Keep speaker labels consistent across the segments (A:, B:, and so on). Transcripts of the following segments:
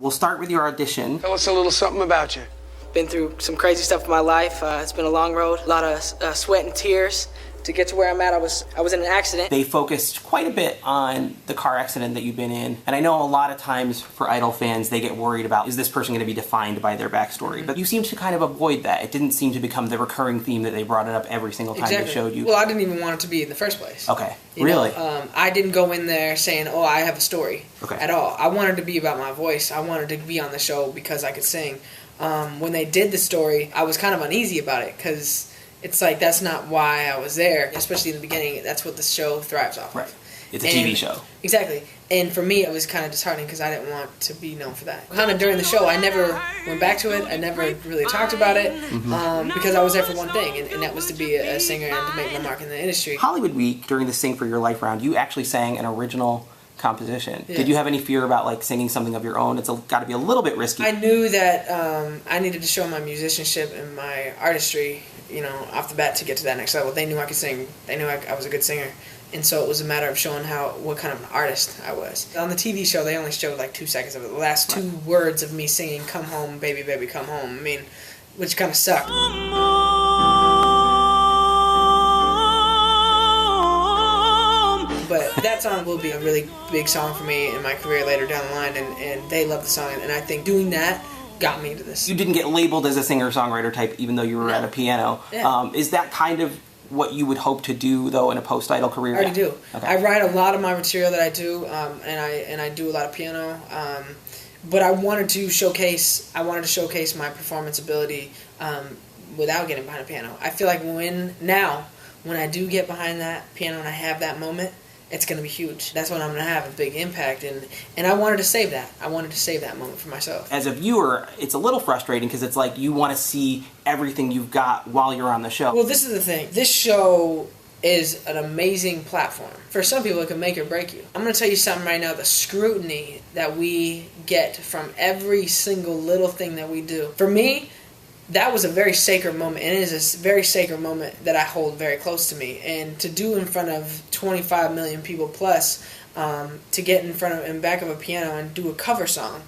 A: We'll start with your audition.
B: Tell us a little something about you.
C: Been through some crazy stuff in my life. It's been a long road, a lot of sweat and tears to get to where I'm at. I was in an accident.
A: They focused quite a bit on the car accident that you've been in. And I know a lot of times for Idol fans, they get worried about, is this person going to be defined by their backstory? But you seem to kind of avoid that. It didn't seem to become the recurring theme that they brought it up every single time they showed you.
C: Well, I didn't even want it to be in the first place.
A: Okay,
C: Really? I didn't go in there saying, oh, I have a story at all. I wanted to be about my voice. I wanted to be on the show because I could sing. When they did the story, I was kind of uneasy about it because it's like, that's not why I was there, especially in the beginning. That's what the show thrives off of.
A: It's a TV show.
C: Exactly. And for me, it was kind of disheartening because I didn't want to be known for that. Kind of during the show, I never went back to it. I never really talked about it because I was there for one thing, and that was to be a singer and to make my mark in the industry.
A: Hollywood Week, during the Sing for Your Life round, you actually sang an original composition. Yeah. Did you have any fear about like singing something of your own? It's got to be a little bit risky.
C: I knew that I needed to show my musicianship and my artistry, you know, off the bat to get to that next level. They knew I could sing. They knew I was a good singer. And so it was a matter of showing what kind of an artist I was. On the TV show, they only showed like 2 seconds of it. The last 2 words of me singing, "Come home, baby, baby, come home." I mean, which kind of sucked. But that song will be a really big song for me in my career later down the line, and they love the song, and I think doing that got me to this.
A: You didn't get labeled as a singer-songwriter type even though you were at a piano.
C: Yeah.
A: Is that kind of what you would hope to do, though, in a post-Idol career?
C: I already do.
A: Okay.
C: I write a lot of my material that I do, and I do a lot of piano, but I wanted to showcase my performance ability without getting behind a piano. I feel like when I do get behind that piano and I have that moment, it's going to be huge. That's when I'm going to have a big impact, and I wanted to save that. I wanted to save that moment for myself.
A: As a viewer, it's a little frustrating because it's like you want to see everything you've got while you're on the show.
C: Well, this is the thing. This show is an amazing platform. For some people, it can make or break you. I'm going to tell you something right now. The scrutiny that we get from every single little thing that we do. For me, that was a very sacred moment, and it is a very sacred moment that I hold very close to me. And to do in front of 25 million people plus, to get in back of a piano and do a cover song,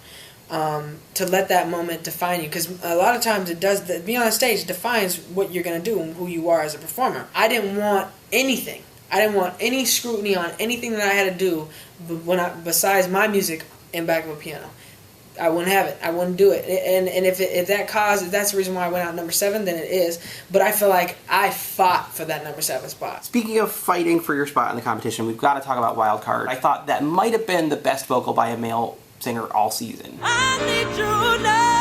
C: to let that moment define you, because a lot of times it does. Being on stage defines what you're going to do and who you are as a performer. I didn't want anything. I didn't want any scrutiny on anything that I had to do besides my music in back of a piano. I wouldn't have it. I wouldn't do it. And if that's the reason why I went out number 7, then it is. But I feel like I fought for that number 7 spot.
A: Speaking of fighting for your spot in the competition, we've got to talk about Wild Card. I thought that might have been the best vocal by a male singer all season.
D: I need you now.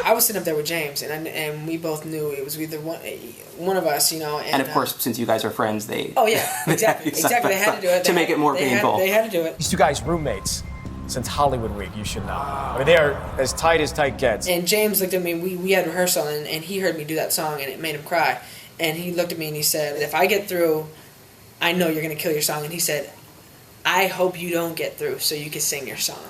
C: I was sitting up there with James, and we both knew it was either one of us, you know. And
A: of course, since you guys are friends, they...
C: Oh, yeah, exactly. Exactly, they had to do it.
A: To make it more painful.
C: They had to do it.
E: These 2 guys roommates since Hollywood Week, you should know. I mean, they are as tight gets.
C: And James looked at me, we had rehearsal, and he heard me do that song, and it made him cry. And he looked at me and he said, if I get through, I know you're going to kill your song. And he said, I hope you don't get through so you can sing your song.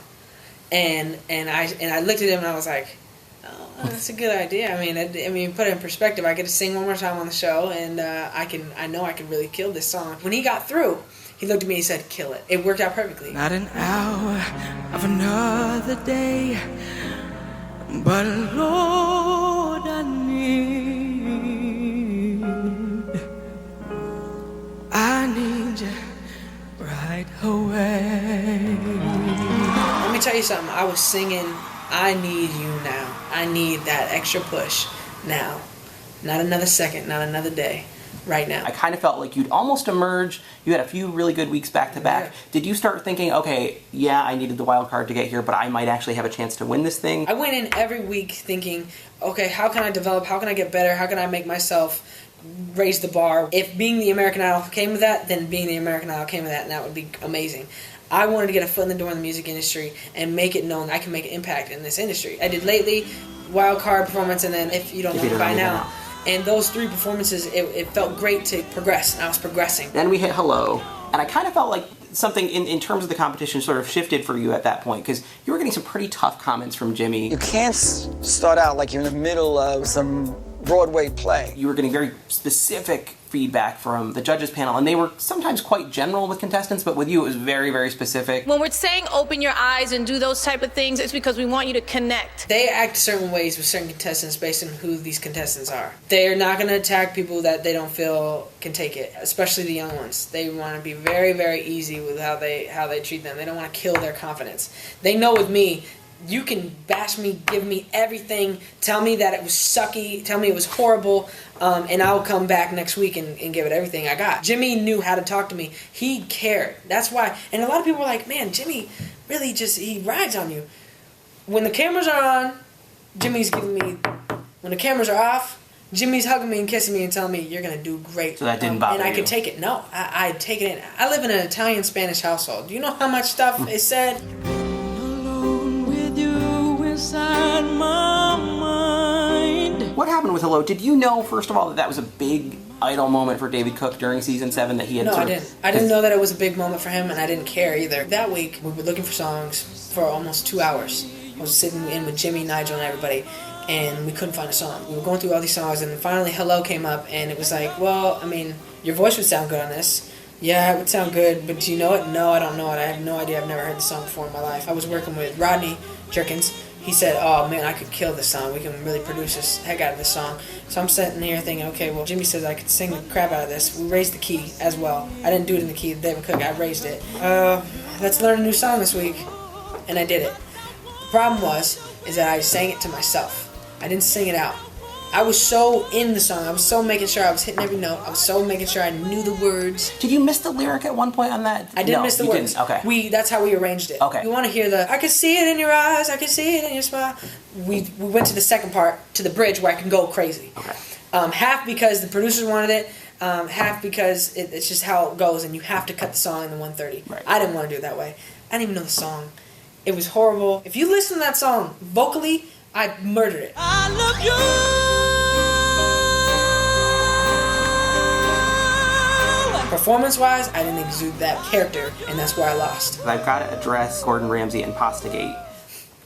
C: And I looked at him and I was like, oh, that's a good idea. I mean, put it in perspective. I get to sing one more time on the show, and I know I can really kill this song. When he got through, he looked at me and he said, kill it. It worked out perfectly.
D: Not an hour of another day, but Lord, I need you right away.
C: Let me tell you something. I was singing, I need you now. I need that extra push now. Not another second, not another day. Right now.
A: I kind of felt like you'd almost emerged. You had a few really good weeks back to back. Did you start thinking, okay, yeah, I needed the wild card to get here, but I might actually have a chance to win this thing?
C: I went in every week thinking, okay, how can I develop? How can I get better? How can I make myself raise the bar? If being the American Idol came with that, then being the American Idol came with that, and that would be amazing. I wanted to get a foot in the door in the music industry and make it known I can make an impact in this industry. I did lately, wild card performance, and then If You Don't Know Me By Now. And those 3 performances, it felt great to progress, and I was progressing.
A: Then we hit Hello, and I kind of felt like something in terms of the competition sort of shifted for you at that point, because you were getting some pretty tough comments from Jimmy.
F: You can't start out like you're in the middle of some
B: Broadway play.
A: You were getting very specific feedback from the judges panel, and they were sometimes quite general with contestants, but with you it was very, very specific.
F: When we're saying open your eyes and do those type of things, it's because we want you to connect.
C: They act certain ways with certain contestants based on who these contestants are. They're not going to attack people that they don't feel can take it, especially the young ones. They want to be very, very easy with how they treat them. They don't want to kill their confidence. They know with me, you can bash me, give me everything, tell me that it was sucky, tell me it was horrible, and I'll come back next week and give it everything I got. Jimmy knew how to talk to me. He cared. That's why. And a lot of people were like, man, Jimmy really he rides on you. When the cameras are on, Jimmy's giving me, when the cameras are off, Jimmy's hugging me and kissing me and telling me, you're going to do great.
A: So that didn't bother you?
C: And I could take it. No, I take it in. I live in an Italian-Spanish household. Do you know how much stuff is said?
D: Inside my mind.
A: What happened with Hello? Did you know, first of all, that was a big Idol moment for David Cook during season 7 that he had?
C: No, I didn't. I didn't know that it was a big moment for him, and I didn't care either. That week, we were looking for songs for almost 2 hours. I was sitting in with Jimmy, Nigel, and everybody, and we couldn't find a song. We were going through all these songs, and then finally Hello came up, and it was like, well, I mean, your voice would sound good on this. Yeah, it would sound good, but do you know it? No, I don't know it. I have no idea. I've never heard the song before in my life. I was working with Rodney Jerkins. He said, oh man, I could kill this song. We can really produce this heck out of this song. So I'm sitting here thinking, okay, well, Jimmy says I could sing the crap out of this. We raised the key as well. I didn't do it in the key of David Cook. I raised it. Let's learn a new song this week. And I did it. The problem is that I sang it to myself. I didn't sing it out. I was so in the song. I was so making sure I was hitting every note. I was so making sure I knew the words.
A: Did you miss the lyric at one point on that?
C: I didn't miss the words.
A: Didn't. Okay.
C: That's how we arranged it.
A: Okay.
C: You want to hear the, I can see it in your eyes, I can see it in your smile. We went to the second part, to the bridge, where I can go crazy.
A: Okay.
C: Half because the producers wanted it, half because it's just how it goes, and you have to cut the song in the 130.
A: Right.
C: I didn't want to do it that way. I didn't even know the song. It was horrible. If you listen to that song vocally, I murdered it.
D: I love you.
C: Performance-wise, I didn't exude that character, and that's where I lost.
A: I've got to address Gordon Ramsay and Pastagate.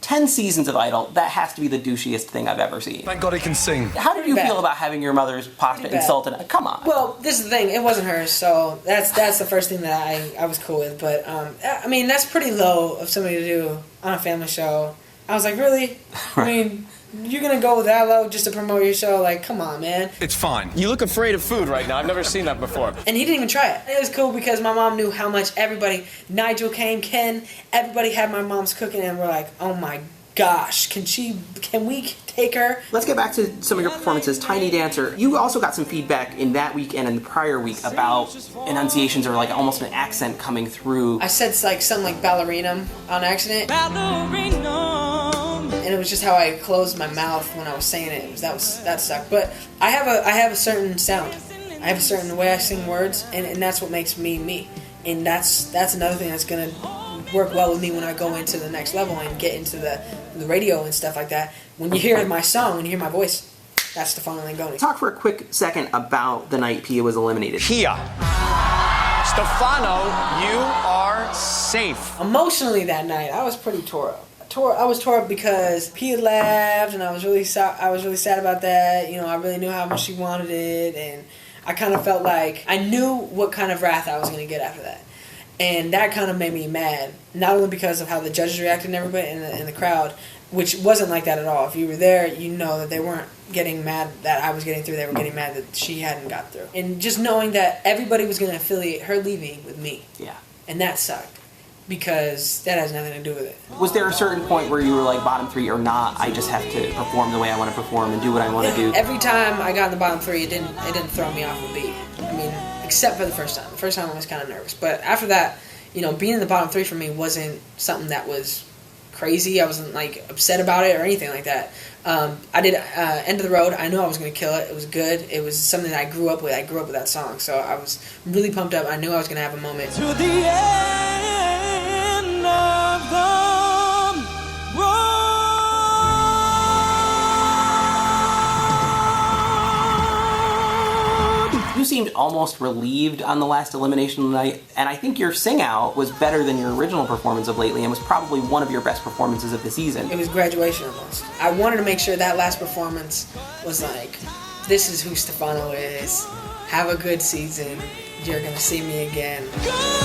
A: 10 seasons of Idol, that has to be the douchiest thing I've ever seen.
E: Thank God he can sing.
A: How did you
C: Bad.
A: feel about having your mother's pasta insulted? Come on.
C: Well, this is the thing. It wasn't hers, so that's the first thing that I was cool with. But, I mean, that's pretty low of somebody to do on a family show. I was like, really? I mean, you're going to go that low just to promote your show? Like, come on, man.
E: It's fine. You look afraid of food right now. I've never seen that before.
C: And he didn't even try it. It was cool because my mom knew how much everybody, Nigel came, Ken, everybody had my mom's cooking, and we're like, oh my gosh, can we take her?
A: Let's get back to some of your performances. Tiny Dancer, you also got some feedback in that week and in the prior week about enunciations or like almost an accent coming through.
C: I said like something like ballerina on accident.
D: Ballerina.
C: And it was just how I closed my mouth when I was saying it. That sucked. But I have a certain sound. I have a certain way I sing words, and that's what makes me me. And that's another thing that's gonna work well with me when I go into the next level and get into the radio and stuff like that. When you hear my song, when you hear my voice, that's Stefano Langone.
A: Talk for a quick second about the night Pia was eliminated.
E: Pia. Stefano, you are safe.
C: Emotionally that night, I was pretty tore up. I was tore up because Pia left, and I was really sad about that. You know, I really knew how much she wanted it, and I kind of felt like I knew what kind of wrath I was going to get after that. And that kind of made me mad, not only because of how the judges reacted and everybody in the crowd, which wasn't like that at all. If you were there, you know that they weren't getting mad that I was getting through. They were getting mad that she hadn't got through. And just knowing that everybody was going to affiliate her leaving with me.
A: Yeah.
C: And that sucked, because that has nothing to do with it.
A: Was there a certain point where you were like, bottom 3 or not, I just have to perform the way I want to perform and do what I want to do?
C: Every time I got in the bottom 3, it didn't throw me off a beat. I mean, except for the first time. The first time I was kind of nervous. But after that, you know, being in the bottom 3 for me wasn't something that was crazy. I wasn't like upset about it or anything like that. I did End of the Road. I knew I was going to kill it. It was good. It was something that I grew up with. I grew up with that song. So I was really pumped up. I knew I was going to have a moment.
D: To the end of the road.
A: You seemed almost relieved on the last elimination night, and I think your sing-out was better than your original performance of Lately and was probably one of your best performances of the season.
C: It was graduation almost. I wanted to make sure that last performance was like This is who Stefano is. Have a good season. You're gonna see me again.
D: Go!